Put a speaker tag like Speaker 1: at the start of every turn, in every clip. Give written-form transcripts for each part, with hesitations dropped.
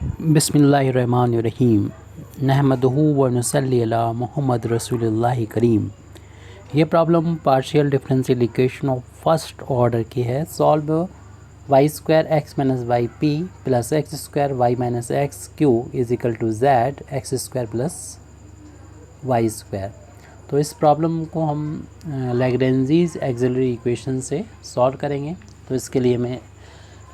Speaker 1: बिस्मिल्लाहिर्रहमानिर्रहीम नहमदुहु व नसल्ली अला मुहम्मद रसूलुल्लाह करीम। ये problem partial differential equation of first order की है। Solve y square x minus y p plus x square y minus x q is equal to z x square plus y square. तो इस प्रॉब्लम को हम Lagrange's auxiliary equation से solve करेंगे। तो इसके लिए मैं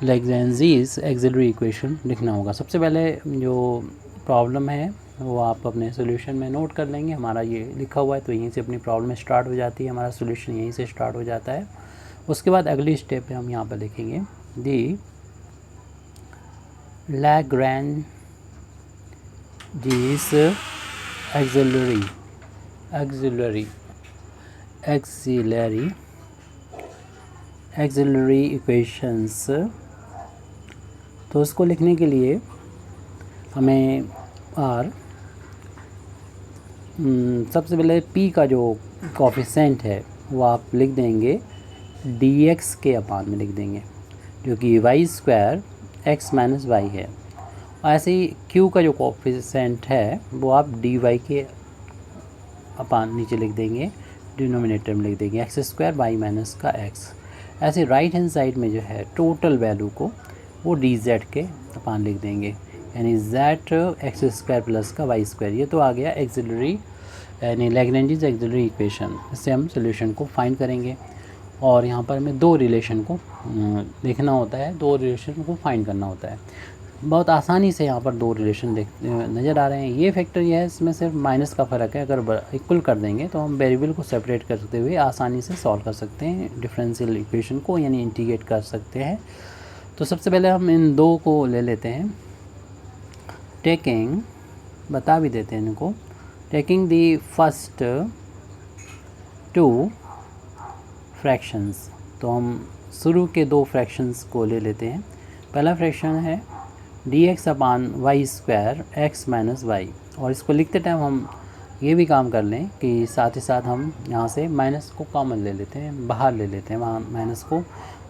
Speaker 1: लैग्रेंजीज एक्सिलरी इक्वेशन लिखना होगा। सबसे पहले जो प्रॉब्लम है वो आप अपने सॉल्यूशन में नोट कर लेंगे। हमारा ये लिखा हुआ है तो यहीं से अपनी प्रॉब्लम स्टार्ट हो जाती है, हमारा सॉल्यूशन यहीं से स्टार्ट हो जाता है। उसके बाद अगली स्टेप पे हम यहाँ पर लिखेंगे दी लैग्रेंजीज एक्सिलरी इक्वेशंस। तो उसको लिखने के लिए हमें सबसे पहले p का जो कोफिशिएंट है वो आप लिख देंगे dx के अपान में लिख देंगे, जो कि y square x minus y है। ऐसे ही q का जो कोफिशिएंट है वो आप dy के अपान नीचे लिख देंगे, डिनोमिनेटर में लिख देंगे एक्स स्क्वायर वाई माइनस का एक्स। ऐसे राइट हैंड साइड में जो है टोटल वैल्यू को वो डी जेड के अपान लिख देंगे, यानी जेड एक्स स्क्वायर प्लस का वाई स्क्वायर। ये तो आ गया एक्सिलरी यानी लैग्रेंजीज एक्सिलरी इक्वेशन। इससे हम सोल्यूशन को फाइंड करेंगे और यहाँ पर हमें दो रिलेशन को देखना होता है, दो रिलेशन को फाइंड करना होता है। बहुत आसानी से यहाँ पर दो रिलेशन नज़र आ रहे हैं। ये फैक्टर ये है, इसमें सिर्फ माइनस का फ़र्क है। अगर इक्वल कर देंगे तो हम वेरिएबल को सेपरेट करते हुए आसानी से सॉल्व कर सकते हैं डिफरेंशियल इक्वेशन को, यानी इंटीग्रेट कर सकते हैं। तो सबसे पहले हम इन दो को ले लेते हैं। टेकिंग, बता भी देते हैं इनको, taking the first two fractions. तो हम शुरू के दो फ्रैक्शंस को ले लेते हैं। पहला फ्रैक्शन है dx upon y square x minus y, और इसको लिखते टाइम हम ये भी काम कर लें कि साथ ही साथ हम यहाँ से माइनस को कॉमन ले लेते हैं, बाहर ले लेते हैं वहाँ माइनस को।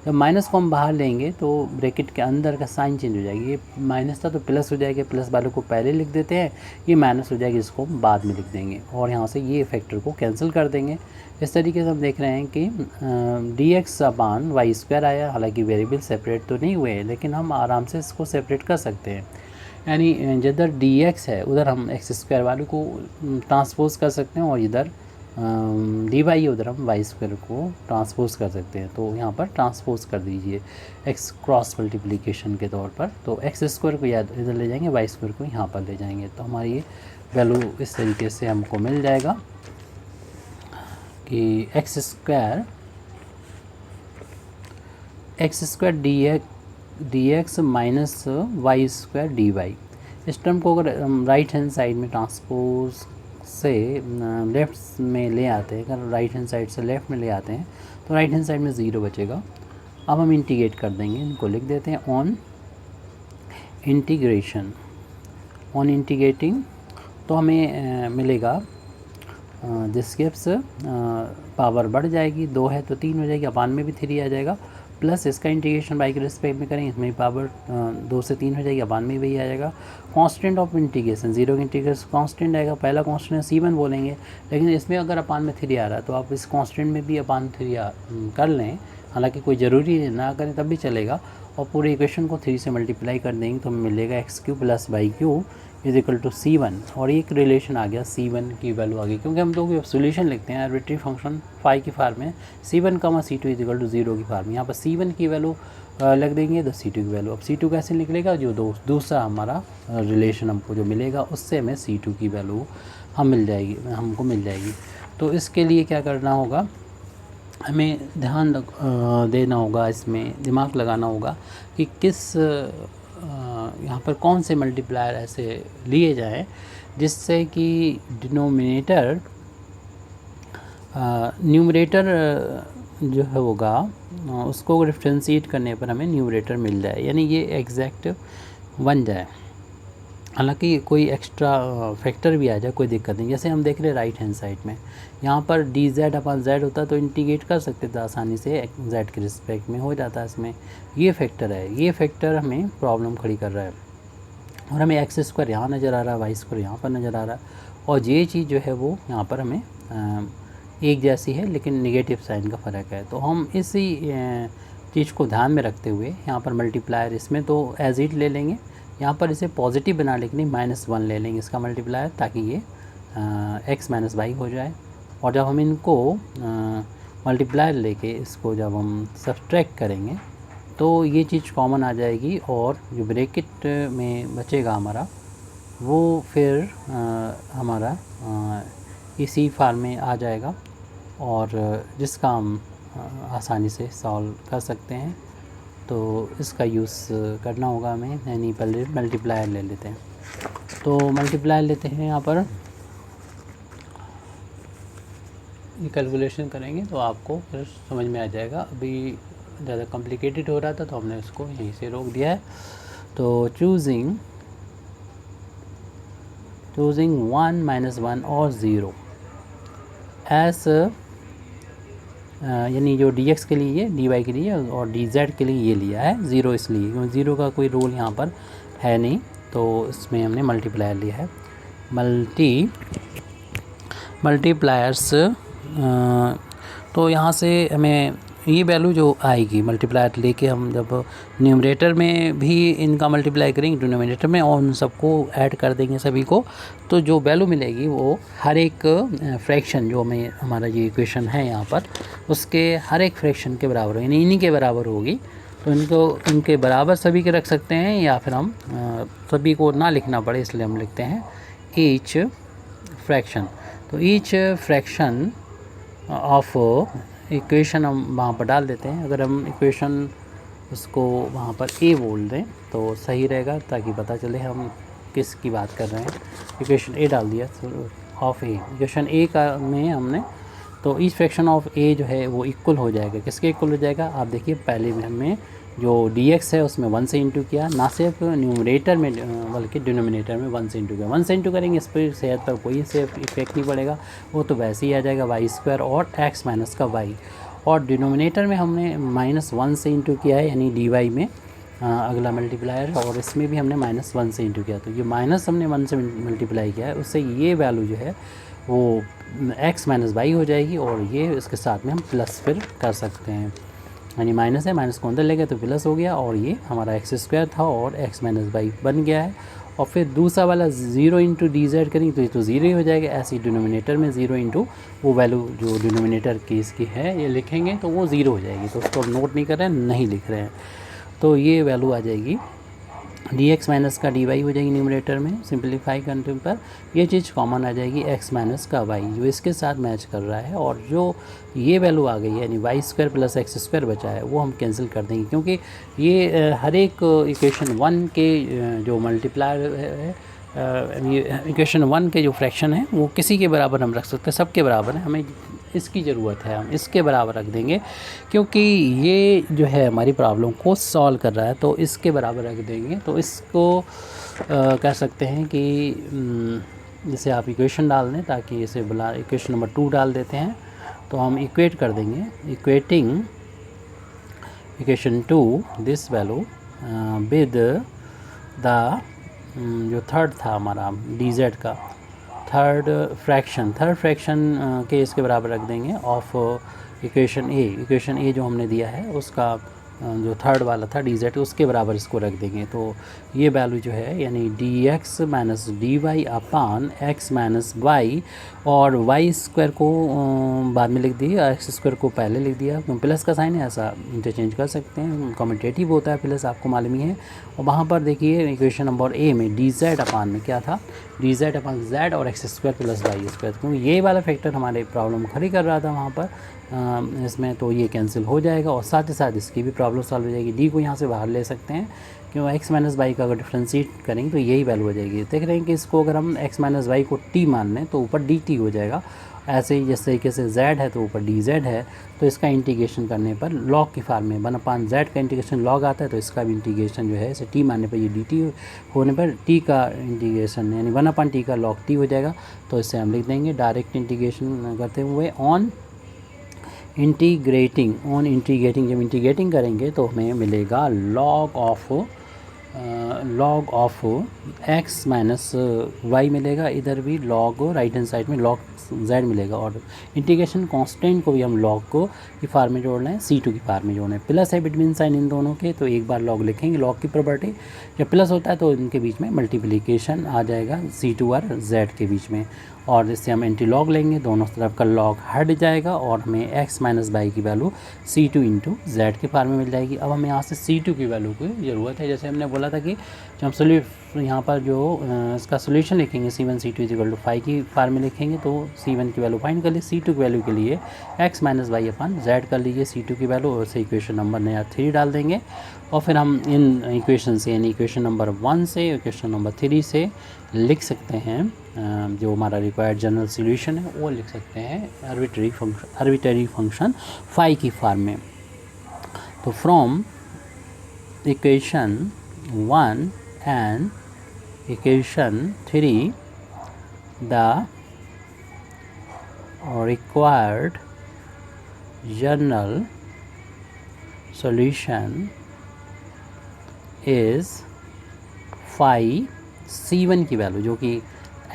Speaker 1: जब माइनस को हम बाहर लेंगे तो ब्रैकेट के अंदर का साइन चेंज हो जाएगी। ये माइनस था तो प्लस हो जाएगा, प्लस वाले को पहले लिख देते हैं, ये माइनस हो जाएगी, इसको बाद में लिख देंगे और यहाँ से ये फैक्टर को कैंसिल कर देंगे। इस तरीके से हम देख रहे हैं कि dx अपान वाई स्क्वायर आया। हालांकि वेरिएबल सेपरेट तो नहीं हुए हैं, लेकिन हम आराम से इसको सेपरेट कर सकते हैं। यानी जिधर dx है उधर हम एक्स स्क्वायर वाले को ट्रांसपोज कर सकते हैं और इधर dy उधर हम वाई स्क्वायर को ट्रांसपोज कर सकते हैं। तो यहाँ पर ट्रांसपोज कर दीजिए x क्रॉस मल्टीप्लिकेशन के तौर पर। तो एक्स स्क्वायर को याद इधर ले जाएंगे, वाई स्क्वायर को यहाँ पर ले जाएंगे, तो हमारी ये वैल्यू इस तरीके से हमको मिल जाएगा कि x square d x minus y square d y. इस टर्म को अगर हम राइट हैंड साइड में ट्रांसपोज से लेफ़्ट में ले आते हैं, अगर राइट हैंड साइड से लेफ़्ट में ले आते हैं तो राइट हैंड साइड में ज़ीरो बचेगा। अब हम इंटीग्रेट कर देंगे, इनको लिख देते हैं ऑन इंटीग्रेशन। ऑन इंटीग्रेटिंग तो हमें मिलेगा दिस गिव्स पावर बढ़ जाएगी, 2 है तो 3 हो जाएगी, अपान में भी 3 आ जाएगा, प्लस इसका इंटीग्रेशन बाई के रिस्पेक्ट में करेंगे, इसमें पावर 2 से 3 हो जाएगी, अपान में भी आ जाएगा। कांस्टेंट ऑफ इंटीग्रेशन, जीरो का इंटीग्रेशन कांस्टेंट आएगा। पहला कांस्टेंट c1 बोलेंगे, लेकिन इसमें अगर अपान में 3 आ रहा है तो आप इस कांस्टेंट में भी अपान 3 कर लें। हालांकि कोई ज़रूरी है ना करें तब भी चलेगा। और पूरे इक्वेशन को 3 से मल्टीप्लाई कर देंगे तो हमें मिलेगा x q plus y q is equal to c1। और एक रिलेशन आ गया, c1 की वैल्यू आ गई, क्योंकि हम लोग सोल्यूशन लिखते हैं आर्बिट्री फंक्शन फाई की फार्म में, c1 कमा c2 इज इक्वल टू 0 की फार्म में। यहाँ पर c1 की वैल्यू लग देंगे तो c2 की वैल्यू। अब c2 कैसे निकलेगा, जो दूसरा हमारा रिलेशन हमको जो मिलेगा उससे हमें c2 की वैल्यू हमको मिल जाएगी। तो इसके लिए क्या करना होगा, हमें ध्यान देना होगा, इसमें दिमाग लगाना होगा कि किस यहाँ पर कौन से मल्टीप्लायर ऐसे लिए जाएं जिससे कि डिनोमिनेटर न्यूमरेटर जो है होगा उसको डिफ्रेंशिएट करने पर हमें न्यूमरेटर मिल जाए, यानी ये एग्जैक्ट बन जाए। हालांकि कोई एक्स्ट्रा फैक्टर भी आ जाए कोई दिक्कत नहीं। जैसे हम देख रहे हैं राइट हैंड साइड में यहाँ पर डी जेड अपान जेड होता तो इंटीग्रेट कर सकते थे आसानी से, जेड के रिस्पेक्ट में हो जाता है। इसमें ये फैक्टर है, ये फैक्टर हमें प्रॉब्लम खड़ी कर रहा है। और हमें एक्स स्क्वायर यहाँ नज़र आ रहा है, वाई स्क्वायर यहाँ पर नज़र आ रहा है, और ये चीज़ जो है वो यहाँ पर हमें एक जैसी है लेकिन नेगेटिव साइन का फ़र्क है। तो हम इसी चीज़ को ध्यान में रखते हुए यहाँ पर मल्टीप्लायर इसमें तो एज इट ले लेंगे, यहाँ पर इसे पॉजिटिव बनाने के लिए -1 ले लेंगे इसका मल्टीप्लायर, ताकि ये x माइनस वाई हो जाए। और जब हम इनको मल्टीप्लायर लेके इसको जब हम सब्सट्रैक्ट करेंगे तो ये चीज़ कॉमन आ जाएगी, और जो ब्रैकेट में बचेगा हमारा वो फिर हमारा इसी फॉर्म में आ जाएगा, और जिसका हम आसानी से सॉल्व कर सकते हैं। तो इसका यूज़ करना होगा हमें, यानी पहले मल्टीप्लायर ले लेते हैं। तो मल्टीप्लायर लेते हैं, यहाँ पर ये कैलकुलेशन करेंगे तो आपको फिर समझ में आ जाएगा। अभी ज़्यादा कॉम्प्लिकेटेड हो रहा था तो हमने इसको यहीं से रोक दिया है। तो चूजिंग 1 -1 और 0 एस, यानी जो dx के लिए, dy के लिए और dz के लिए ये लिया है 0, इसलिए क्योंकि 0 का कोई रोल यहाँ पर है नहीं, तो इसमें हमने मल्टीप्लायर लिया है। मल्टीप्लायर्स, तो यहाँ से हमें ये वैल्यू जो आएगी मल्टीप्लायर लेके हम जब न्यूमरेटर में भी इनका मल्टीप्लाई करेंगे डिनोमिनेटर में और उन सबको ऐड कर देंगे सभी को, तो जो वैल्यू मिलेगी वो हर एक फ्रैक्शन जो हमें हमारा ये इक्वेशन है यहाँ पर उसके हर एक फ्रैक्शन के बराबर होगी, यानी इन्हीं के बराबर होगी। तो इनके बराबर सभी के रख सकते हैं, या फिर हम सभी को ना लिखना पड़े इसलिए हम लिखते हैं ईच फ्रैक्शन। तो ईच फ्रैक्शन ऑफ इक्वेशन हम वहाँ पर डाल देते हैं। अगर हम इक्वेशन उसको वहाँ पर ए बोल दें तो सही रहेगा, ताकि पता चले हम किस की बात कर रहे हैं। इक्वेशन ए डाल दिया ऑफ ए, इक्वेशन ए का में हमने, तो ईच फ्रैक्शन ऑफ ए जो है वो इक्वल हो जाएगा, किसके इक्वल हो जाएगा आप देखिए। पहले में हमने जो dx है उसमें 1 से इंटू किया, ना सिर्फ न्यूमरेटर में बल्कि डिनोमिनेटर में 1 से इंटू किया। 1 से इंटू करेंगे इस पर सेहत पर कोई से इफेक्ट नहीं पड़ेगा, वो तो वैसे ही आ जाएगा वाई स्क्वायर और x माइनस का वाई। और डिनोमिनेटर में हमने -1 से इंटू किया है, यानी dy में अगला मल्टीप्लायर, और इसमें भी हमने -1 से इंटू किया। तो ये माइनस हमने 1 से मल्टीप्लाई किया है, उससे ये वैल्यू जो है वो x माइनस वाई हो जाएगी, और ये इसके साथ में हम प्लस फिर कर सकते हैं, यानी माइनस है, माइनस को अंदर ले गए तो प्लस हो गया, और ये हमारा एक्स स्क्वायर था और x माइनस वाई बन गया है। और फिर दूसरा वाला 0 इंटू डी जेड करेंगे तो ये तो 0 ही हो जाएगा। ऐसे ही डिनोमिनेटर में 0 इंटू वो वैल्यू जो डिनोमिनेटर की इसकी है ये लिखेंगे तो वो 0 हो जाएगी। तो उसको नोट नहीं कर रहे हैं, नहीं लिख रहे हैं, तो ये वैल्यू आ जाएगी dx माइनस का dy हो जाएगी न्यूमरेटर में सिंपलीफाई करने पर। ये चीज़ कॉमन आ जाएगी x माइनस का y जो इसके साथ मैच कर रहा है, और जो ये वैल्यू आ गई है यानी y square plus x square बचा है वो हम कैंसिल कर देंगे, क्योंकि ये हर एक इक्वेशन 1 के जो मल्टीप्लायर है, इक्वेशन 1 के जो फ्रैक्शन है वो किसी के बराबर हम रख सकते हैं, सबके बराबर है। हमें इसकी ज़रूरत है, हम इसके बराबर रख देंगे, क्योंकि ये जो है हमारी प्रॉब्लम को सॉल्व कर रहा है, तो इसके बराबर रख देंगे। तो इसको कह सकते हैं कि जैसे आप इक्वेशन डाल दें, ताकि इसे बुला इक्वेशन नंबर 2 डाल देते हैं, तो हम इक्वेट कर देंगे, equating equation 2 this value with the जो थर्ड था हमारा dz का थर्ड फ्रैक्शन के इसके बराबर रख देंगे ऑफ इक्वेशन ए जो हमने दिया है उसका जो थर्ड वाला था dz उसके बराबर इसको रख देंगे। तो ये वैल्यू जो है यानी dx माइनस डी वाई अपान एक्स माइनस वाई, और वाई स्क्वायर को बाद में लिख दिया, एक्स स्क्वायर को पहले लिख दिया, प्लस का साइन है, ऐसा इंटरचेंज कर सकते हैं, कम्यूटेटिव होता है प्लस, आपको मालूम ही है। और वहाँ पर देखिए इक्वेशन नंबर ए में dz अपान में क्या था, dz अपान z और x square plus y square, क्योंकि ये वाला फैक्टर हमारे प्रॉब्लम खड़ी कर रहा था वहाँ पर इसमें, तो ये कैंसिल हो जाएगा, और साथ ही साथ इसकी भी प्रॉब्लम सॉल्व हो जाएगी। डी को यहाँ से बाहर ले सकते हैं, क्यों एक्स माइनस वाई का अगर डिफ्रेंशिएट करेंगे तो यही वैल्यू हो जाएगी। देख रहे हैं कि इसको अगर हम एक्स माइनस वाई को टी मान लें तो ऊपर डी टी हो जाएगा। ऐसे ही जिस तरीके से z है तो ऊपर डी जेड है, तो इसका इंटीग्रेशन करने पर लॉग की फॉर्म में 1/z का इंटीग्रेशन लॉग आता है, तो इसका भी इंटीग्रेशन जो है इसे टी मानने पर ये डी टी होने पर टी का इंटीग्रेशन यानी 1/t का लॉग टी हो जाएगा। तो इसे हम लिख देंगे डायरेक्ट इंटीग्रेशन करते हुए ऑन इंटीग्रेटिंग जब इंटीग्रेटिंग करेंगे तो हमें मिलेगा log of log of x minus y मिलेगा, इधर भी लॉग राइट हैंड साइड में लॉग जेड मिलेगा, और इंटीग्रेशन कांस्टेंट को भी हम लॉग को की फार्म में जोड़ रहे हैं, C2 की फार्म में जोड़ रहे हैं। प्लस है बिटवीन साइन इन दोनों के, तो एक बार लॉग लिखेंगे, लॉग की प्रॉपर्टी जब प्लस होता है तो इनके बीच में मल्टीप्लिकेशन आ जाएगा C2 और Z के बीच में, और इससे हम एंटी लॉग लेंगे, दोनों तरफ का लॉग हट जाएगा और हमें x माइनस बाई की वैल्यू C2 इंटू जेड के फार्म में मिल जाएगी। अब हमें यहाँ से C2 की वैल्यू की ज़रूरत है, जैसे हमने बोला था कि जब हम यहाँ पर जो इसका सोल्यूशन लिखेंगे C1 C2 इक्वल टू 5 की फार्म में लिखेंगे, तो C1 की वैल्यू फाइंड कर ली, C2 की वैल्यू के लिए x minus by upon Z कर लीजिए C2 की वैल्यू, और से इक्वेशन नंबर नया 3 डाल देंगे, और फिर हम इन इक्वेशन से यानी इक्वेशन नंबर 1 से इक्वेशन नंबर 3 से लिख सकते हैं जो हमारा रिक्वायर्ड जनरल सोल्यूशन है वो लिख सकते हैं आर्बिट्ररी फंक्शन फाई की फार्म में। तो from equation 1 and equation 3 the required general solution is phi C1 की वैल्यू जो कि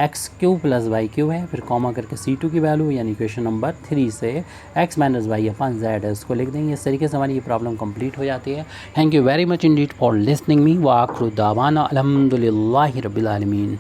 Speaker 1: x q plus y q है, फिर कॉमा करके C2 की वैल्यू यानी इक्वेशन नंबर 3 से x माइनस वाई अपन जेड है उसको लिख देंगे। इस तरीके से हमारी ये प्रॉब्लम कंप्लीट हो जाती है। Thank you very much Indeed for listening me व आखिर दावाना अल्हम्दुलिल्लाहि रब्बिल आलमीन।